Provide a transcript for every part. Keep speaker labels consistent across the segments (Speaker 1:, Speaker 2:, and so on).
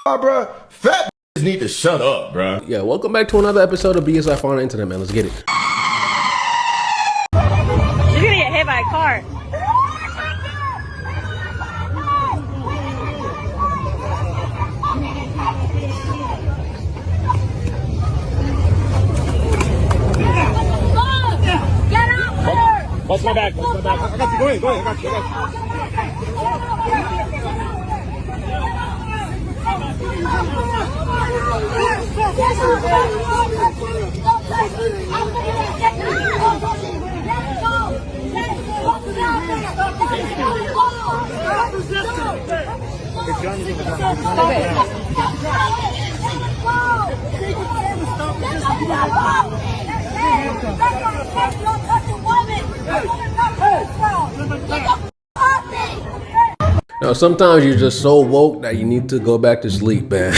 Speaker 1: Bro, fat need to shut up, bro.
Speaker 2: Yeah, welcome back to another episode of BSF on the Internet, man. Let's get it.
Speaker 3: She's gonna get hit by a car. Get out there!
Speaker 4: Watch my back, watch my back. I got you, go ahead, I got you.
Speaker 2: Now, sometimes you're just so woke that you need to go back to sleep, man.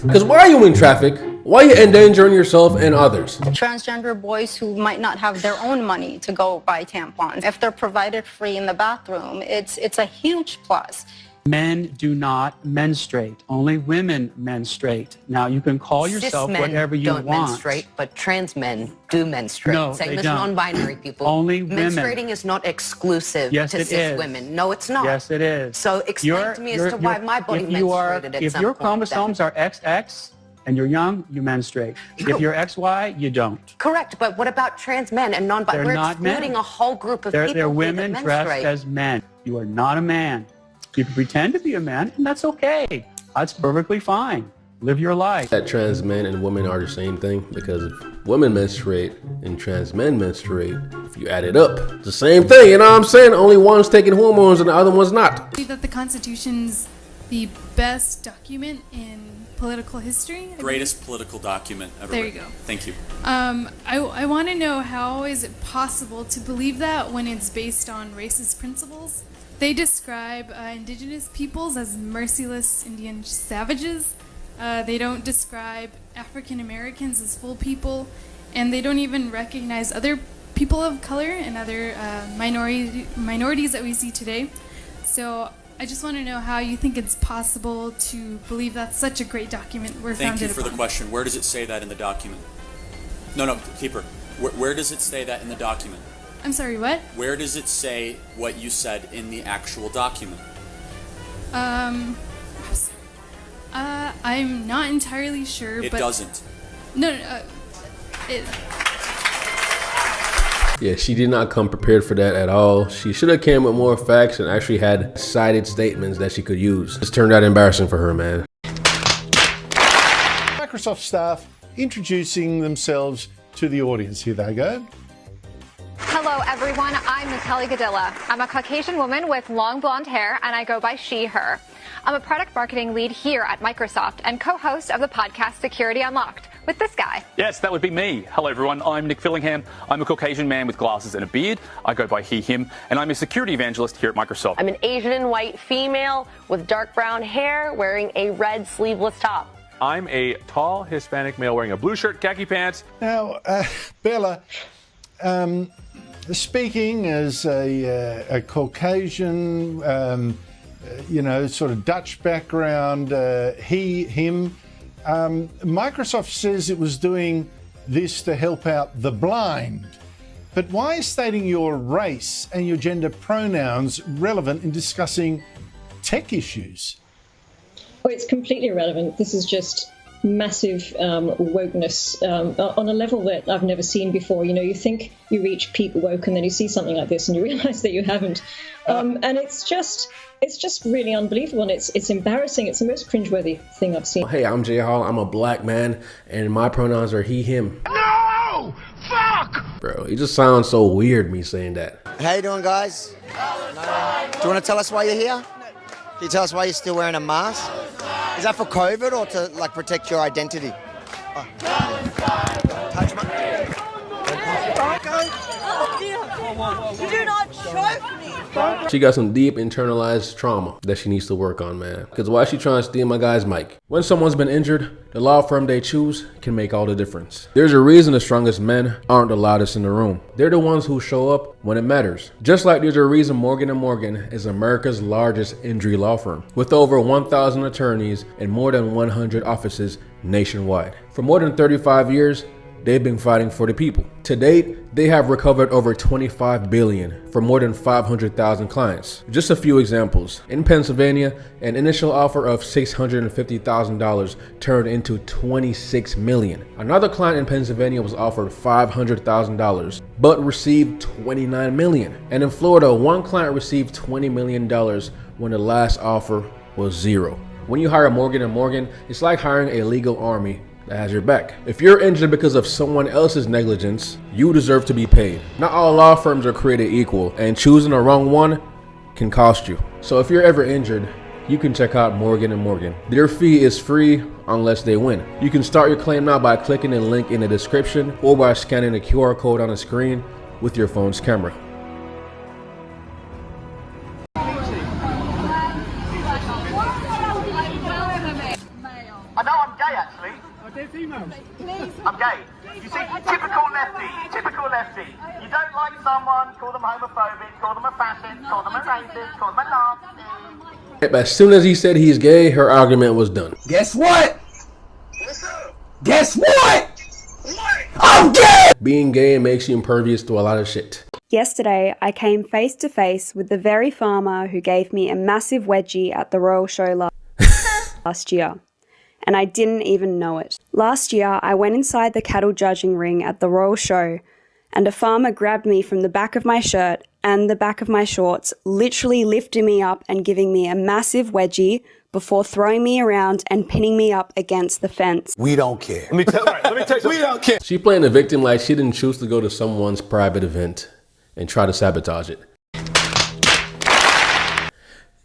Speaker 2: Because why are you in traffic? Why are you endangering yourself and others?
Speaker 5: Transgender boys who might not have their own money to go buy tampons, if they're provided free in the bathroom, it's a huge plus.
Speaker 6: Men do not menstruate. Only women menstruate. Now, you can call yourself whatever you want.
Speaker 7: Cis men don't menstruate, but trans men do menstruate.
Speaker 6: No,
Speaker 7: Same
Speaker 6: they
Speaker 7: as
Speaker 6: don't.
Speaker 7: non-binary people.
Speaker 6: Only women.
Speaker 7: Menstruating is not exclusive to cis women. No, it's not.
Speaker 6: Yes, it is.
Speaker 7: So explain to me as to why my body menstruated at some point.
Speaker 6: If your chromosomes are XX and you're young, you menstruate. If you're XY, you don't.
Speaker 7: Correct, but what about trans men and non-binary? We're
Speaker 6: not
Speaker 7: excluding
Speaker 6: men.
Speaker 7: a whole group of people
Speaker 6: They're
Speaker 7: who
Speaker 6: women
Speaker 7: menstruate.
Speaker 6: dressed as men. You are not a man. People pretend to be a man, and that's okay. That's perfectly fine. Live your life.
Speaker 2: That trans men and women are the same thing, because if women menstruate and trans men menstruate, if you add it up, it's the same thing, you know what I'm saying? Only one's taking hormones and the other one's not.
Speaker 8: I believe that the Constitution's the best document in political history.
Speaker 9: Greatest political document ever.
Speaker 8: There you go.
Speaker 9: Thank you.
Speaker 8: I want to know, how is it possible to believe that when it's based on racist principles? They describe indigenous peoples as merciless Indian savages. They don't describe African Americans as full people, and they don't even recognize other people of color and other minorities that we see today. So I just want to know how you think it's possible to believe that's such a great document we're founded upon.
Speaker 9: Thank you for the question. Where does it say that in the document? No, keeper. Where does it say that in the document?
Speaker 8: I'm sorry, what?
Speaker 9: Where does it say what you said in the actual document?
Speaker 8: I'm not entirely sure,
Speaker 9: It
Speaker 8: but...
Speaker 9: doesn't.
Speaker 8: No,
Speaker 2: Yeah, she did not come prepared for that at all. She should have came with more facts and actually had cited statements that she could use. This turned out embarrassing for her, man.
Speaker 10: Microsoft staff introducing themselves to the audience. Here they go.
Speaker 11: Hello, everyone. I'm Natalie Gadilla. I'm a Caucasian woman with long blonde hair, and I go by she, her. I'm a product marketing lead here at Microsoft and co-host of the podcast Security Unlocked with this guy.
Speaker 12: Yes, that would be me. Hello, everyone. I'm Nick Fillingham. I'm a Caucasian man with glasses and a beard. I go by he, him, and I'm a security evangelist here at Microsoft.
Speaker 13: I'm an Asian and white female with dark brown hair wearing a red sleeveless top.
Speaker 14: I'm a tall Hispanic male wearing a blue shirt, khaki pants.
Speaker 10: Now, Bella, speaking as a Caucasian, sort of Dutch background, he, him, Microsoft says it was doing this to help out the blind. But why is stating your race and your gender pronouns relevant in discussing tech issues?
Speaker 15: Oh, it's completely irrelevant. This is just massive wokeness on a level that I've never seen before. You know, you think you reach peak woke and then you see something like this and you realize that you haven't. And it's just really unbelievable, and it's embarrassing. It's the most cringeworthy thing I've seen.
Speaker 2: Hey, I'm Jay Hall. I'm a black man, and my pronouns are he, him.
Speaker 1: No! Fuck!
Speaker 2: Bro, it just sounds so weird me saying that.
Speaker 16: How you doing, guys? Do you want to tell us why you're here? Can you tell us why you're still wearing a mask? Is that for COVID or to protect your identity? Oh. Touch my...
Speaker 17: You do not choke me!
Speaker 2: She got some deep internalized trauma that she needs to work on, man. Because why is she trying to steal my guy's mic? When someone's been injured, the law firm they choose can make all the difference. There's a reason the strongest men aren't the loudest in the room. They're the ones who show up when it matters. Just like there's a reason Morgan & Morgan is America's largest injury law firm, with over 1,000 attorneys and more than 100 offices nationwide. For more than 35 years, they've been fighting for the people. To date, they have recovered over $25 billion for more than 500,000 clients. Just a few examples. In Pennsylvania, an initial offer of $650,000 turned into $26 million. Another client in Pennsylvania was offered $500,000, but received $29 million. And in Florida, one client received $20 million when the last offer was $0. When you hire Morgan & Morgan, it's like hiring a legal army that has your back. If you're injured because of someone else's negligence, you deserve to be paid. Not all law firms are created equal, and choosing the wrong one can cost you. So if you're ever injured, you can check out Morgan & Morgan. Their fee is free unless they win. You can start your claim now by clicking the link in the description or by scanning the QR code on the screen with your phone's camera.
Speaker 17: I know I'm gay, actually. I'm gay. You see, typical lefty. You don't like someone, call them homophobic, call them a fascist, call them a racist, call them a Nazi.
Speaker 2: As soon as he said he's gay, her argument was done.
Speaker 17: Guess what? Guess what? I'm gay!
Speaker 2: Being gay makes you impervious to a lot of shit.
Speaker 18: Yesterday, I came face to face with the very farmer who gave me a massive wedgie at the Royal Show last year. And I didn't even know it. Last year, I went inside the cattle judging ring at the Royal Show, and a farmer grabbed me from the back of my shirt and the back of my shorts, literally lifting me up and giving me a massive wedgie before throwing me around and pinning me up against the fence.
Speaker 1: We don't care. Let me tell you, we don't care.
Speaker 2: She playing the victim like she didn't choose to go to someone's private event and try to sabotage it.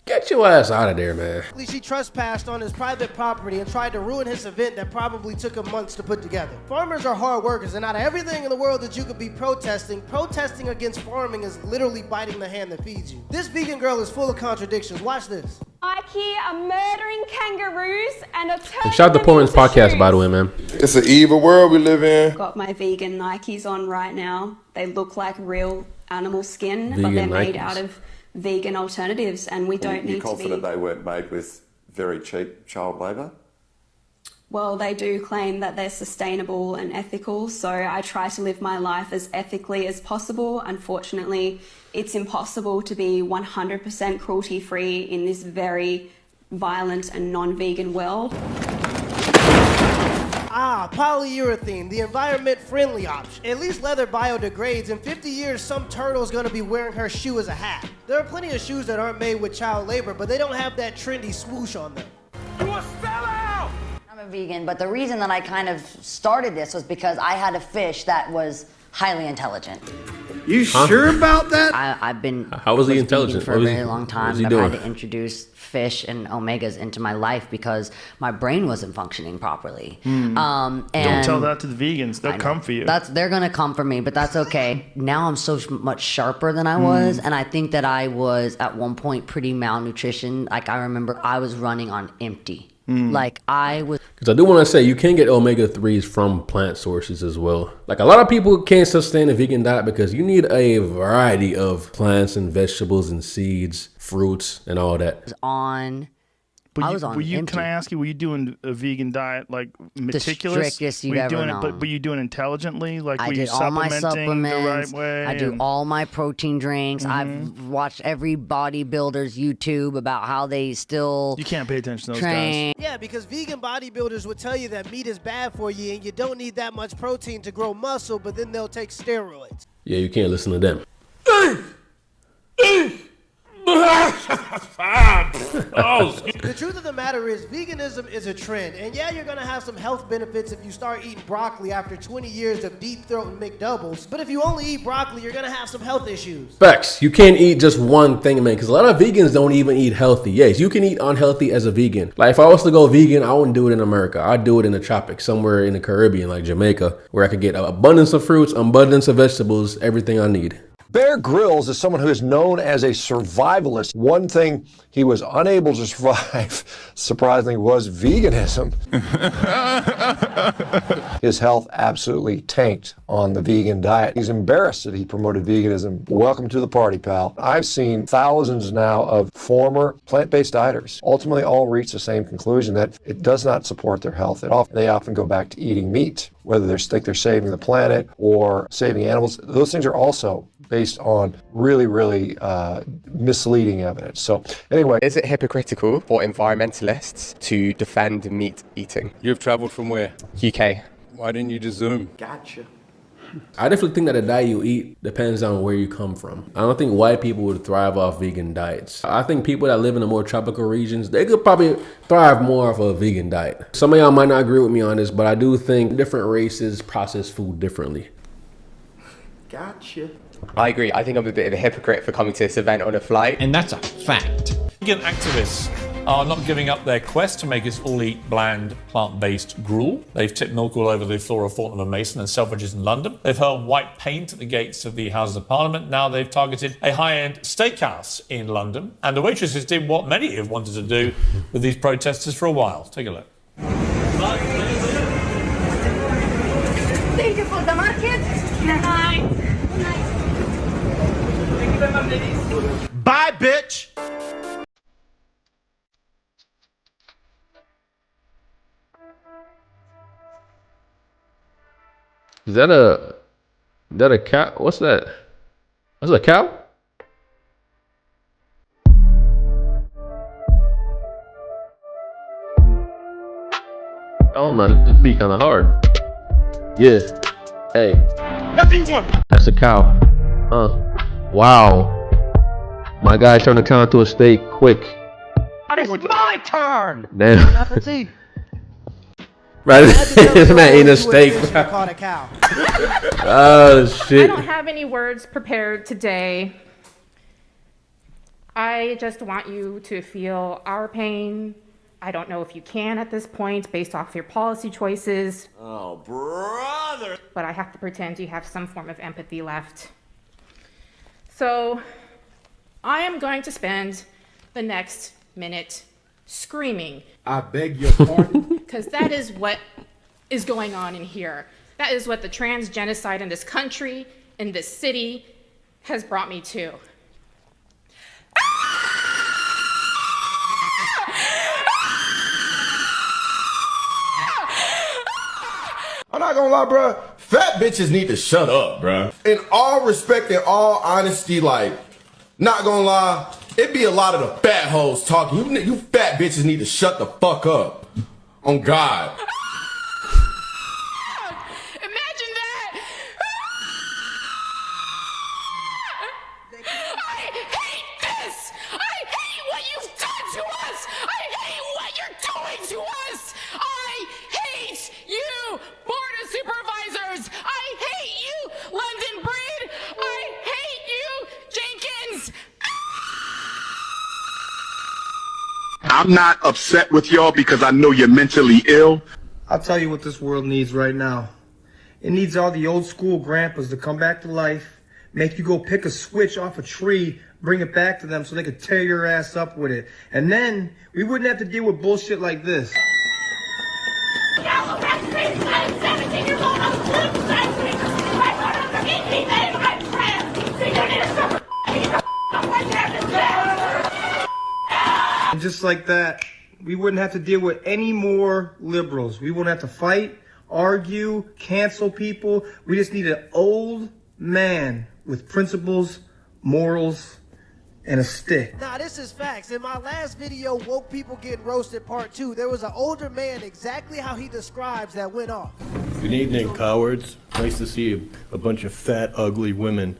Speaker 2: Get your ass out of there, man.
Speaker 19: She trespassed on his private property and tried to ruin his event that probably took him months to put together. Farmers are hard workers, and out of everything in the world that you could be protesting against farming is literally biting the hand that feeds you. This vegan girl is full of contradictions. Watch this.
Speaker 20: Nike are murdering kangaroos and are turning
Speaker 2: Shout out to Poor Man's podcast, by the way, man.
Speaker 1: It's an evil world we live in.
Speaker 18: Got my vegan Nikes on right now. They look like real animal skin,
Speaker 2: Vegan
Speaker 18: but they're
Speaker 2: Nikes.
Speaker 18: made out of vegan alternatives, and we don't need to be...
Speaker 21: You're confident they weren't made with very cheap child labour?
Speaker 18: Well, they do claim that they're sustainable and ethical, so I try to live my life as ethically as possible. Unfortunately, it's impossible to be 100% cruelty-free in this very violent and non-vegan world.
Speaker 19: Polyurethane, the environment-friendly option. At least leather biodegrades. In 50 years, some turtle's gonna be wearing her shoe as a hat. There are plenty of shoes that aren't made with child labor, but they don't have that trendy swoosh on them.
Speaker 17: You a sellout!
Speaker 22: I'm a vegan, but the reason that I kind of started this was because I had a fish that was highly intelligent.
Speaker 23: You sure about that?
Speaker 22: I've been
Speaker 2: How was he intelligent?
Speaker 22: for a very long time.
Speaker 2: What was he
Speaker 22: I've
Speaker 2: doing?
Speaker 22: had to introduce fish and omegas into my life because my brain wasn't functioning properly. And
Speaker 24: Don't tell that to the vegans. They'll come for you.
Speaker 22: They're gonna come for me, but that's okay. Now I'm so much sharper than I was, and I think that I was at one point pretty malnutrition. Like I remember I was running on empty. Like I was.
Speaker 2: Because I do want to say you can get omega-3s from plant sources as well. Like a lot of people can't sustain a vegan diet because you need a variety of plants and vegetables and seeds, fruits, and all that.
Speaker 22: I was on empty.
Speaker 24: Can I ask you, were you doing a vegan diet like meticulous?
Speaker 22: The strictest you've
Speaker 24: were you
Speaker 22: ever
Speaker 24: doing
Speaker 22: known.
Speaker 24: But were you doing intelligently? Like
Speaker 22: I
Speaker 24: were you
Speaker 22: did all my
Speaker 24: supplementing the
Speaker 22: supplements.
Speaker 24: right way?
Speaker 22: I do all my protein drinks. I've watched every bodybuilder's YouTube about how they still.
Speaker 24: You can't pay attention to those
Speaker 22: train.
Speaker 24: guys.
Speaker 19: Yeah, because vegan bodybuilders would tell you that meat is bad for you and you don't need that much protein to grow muscle, but then they'll take steroids.
Speaker 2: Yeah, you can't listen to them.
Speaker 19: The truth of the matter is veganism is a trend, and yeah, you're gonna have some health benefits if you start eating broccoli after 20 years of deep throating McDoubles, but if you only eat broccoli, you're gonna have some health issues.
Speaker 2: Facts. You can't eat just one thing, man, because a lot of vegans don't even eat healthy. Yes, you can eat unhealthy as a vegan. Like if I was to go vegan, I wouldn't do it in America. I'd do it in the tropics, somewhere in the Caribbean, like Jamaica, where I could get an abundance of fruits, abundance of vegetables, everything I need.
Speaker 3: Bear Grylls is someone who is known as a survivalist. One thing he was unable to survive, surprisingly, was veganism. His health absolutely tanked on the vegan diet. He's embarrassed that he promoted veganism. Welcome to the party, pal. I've seen thousands now of former plant-based dieters ultimately all reach the same conclusion that it does not support their health. They often go back to eating meat, whether they think they're saving the planet or saving animals. Those things are also based on really, really misleading evidence. So anyway.
Speaker 4: Is it hypocritical for environmentalists to defend meat eating?
Speaker 1: You've traveled from where?
Speaker 4: UK.
Speaker 1: Why didn't you just Zoom?
Speaker 17: Gotcha.
Speaker 2: I definitely think that the diet you eat depends on where you come from. I don't think white people would thrive off vegan diets. I think people that live in the more tropical regions, they could probably thrive more off a vegan diet. Some of y'all might not agree with me on this, but I do think different races process food differently.
Speaker 17: Gotcha.
Speaker 4: I agree. I think I'm a bit of a hypocrite for coming to this event on a flight.
Speaker 5: And that's a fact.
Speaker 7: Vegan activists are not giving up their quest to make us all eat bland, plant-based gruel. They've tipped milk all over the floor of Fortnum & Mason and Selfridges in London. They've hurled white paint at the gates of the Houses of Parliament. Now they've targeted a high-end steakhouse in London. And the waitresses did what many have wanted to do with these protesters for a while. Take a look.
Speaker 25: Thank you for the market. Hi. Thank you very much, ladies.
Speaker 17: Bye, bitch.
Speaker 2: Is that a cow? What's that? That's a cow? Oh man, this beat kinda hard. Yeah. Hey. That's a cow. Wow. My guy turned the cow into a steak quick.
Speaker 17: It's my turn.
Speaker 2: Damn. Right, this man eating a steak.
Speaker 19: Caught a cow.
Speaker 2: Oh shit.
Speaker 26: I don't have any words prepared today. I just want you to feel our pain. I don't know if you can at this point based off your policy choices.
Speaker 17: Oh, brother.
Speaker 26: But I have to pretend you have some form of empathy left. So I am going to spend the next minute screaming.
Speaker 5: I beg your pardon?
Speaker 26: Because that is what is going on in here. That is what the trans genocide in this country, in this city, has brought me to.
Speaker 1: I'm not gonna lie, bro. Fat bitches need to shut up, bro. In all respect and all honesty, like, not gonna lie, it be a lot of the fat hoes talking. You fat bitches need to shut the fuck up. On God.
Speaker 26: Imagine that! I hate this! I hate what you've done to us! I hate what you're doing to us! I hate you, Board of Supervisors! I hate you, London Breed! I hate you, Jenkins!
Speaker 27: I'm not upset with y'all because I know you're mentally ill.
Speaker 28: I'll tell you what this world needs right now. It needs all the old school grandpas to come back to life, make you go pick a switch off a tree, bring it back to them so they could tear your ass up with it. And then we wouldn't have to deal with bullshit like this. And just like that, we wouldn't have to deal with any more liberals. We wouldn't have to fight, argue, cancel people. We just need an old man with principles, morals, and a stick.
Speaker 19: Nah, this is facts. In my last video, Woke People Getting Roasted Part 2, there was an older man exactly how he describes that went off.
Speaker 29: Good evening, cowards. Nice to see a bunch of fat, ugly women.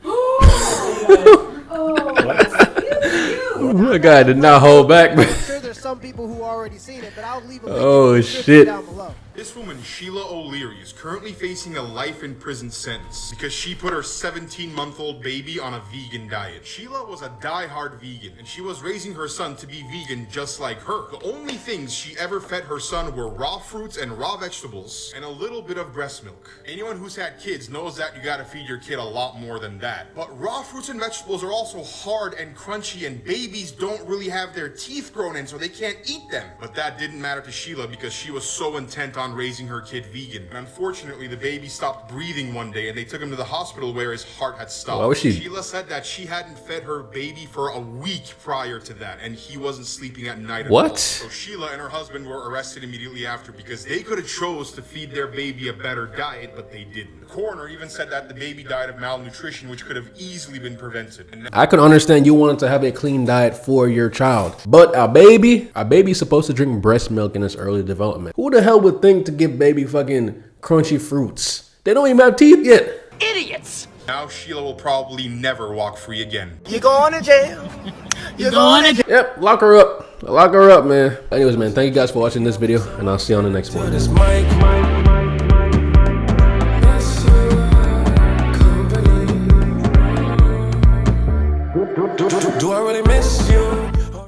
Speaker 2: That guy did not hold back.
Speaker 19: I'm sure there's some people who already seen it, but I'll leave a link
Speaker 2: Oh,
Speaker 19: in the description
Speaker 2: shit.
Speaker 19: down below.
Speaker 6: This woman, Sheila O'Leary, is currently facing a life in prison sentence because she put her 17-month-old baby on a vegan diet. Sheila was a die-hard vegan, and she was raising her son to be vegan just like her. The only things she ever fed her son were raw fruits and raw vegetables, and a little bit of breast milk. Anyone who's had kids knows that you gotta feed your kid a lot more than that. But raw fruits and vegetables are also hard and crunchy, and babies don't really have their teeth grown in, so they can't eat them. But that didn't matter to Sheila because she was so intent on raising her kid vegan. And unfortunately, the baby stopped breathing one day, and they took him to the hospital where his heart had stopped.
Speaker 2: Why was she-
Speaker 6: Sheila said that she hadn't fed her baby for a week prior to that, and he wasn't sleeping at night at
Speaker 2: What?
Speaker 6: all. So Sheila and her husband were arrested immediately after because they could have chose to feed their baby a better diet, but they didn't. The coroner even said that the baby died of malnutrition, which could have easily been prevented. And
Speaker 2: I can understand you wanted to have a clean diet for your child, but a baby's supposed to drink breast milk in its early development. Who the hell would think to give baby fucking crunchy fruits? They don't even have teeth yet.
Speaker 6: idiots! Now Sheila will probably never walk free again.
Speaker 19: You're going to jail. You're going to jail.
Speaker 2: Yep, lock her up. Lock her up, man. Anyways, man, thank you guys for watching this video, and I'll see you on the next one.
Speaker 8: Do I really miss you?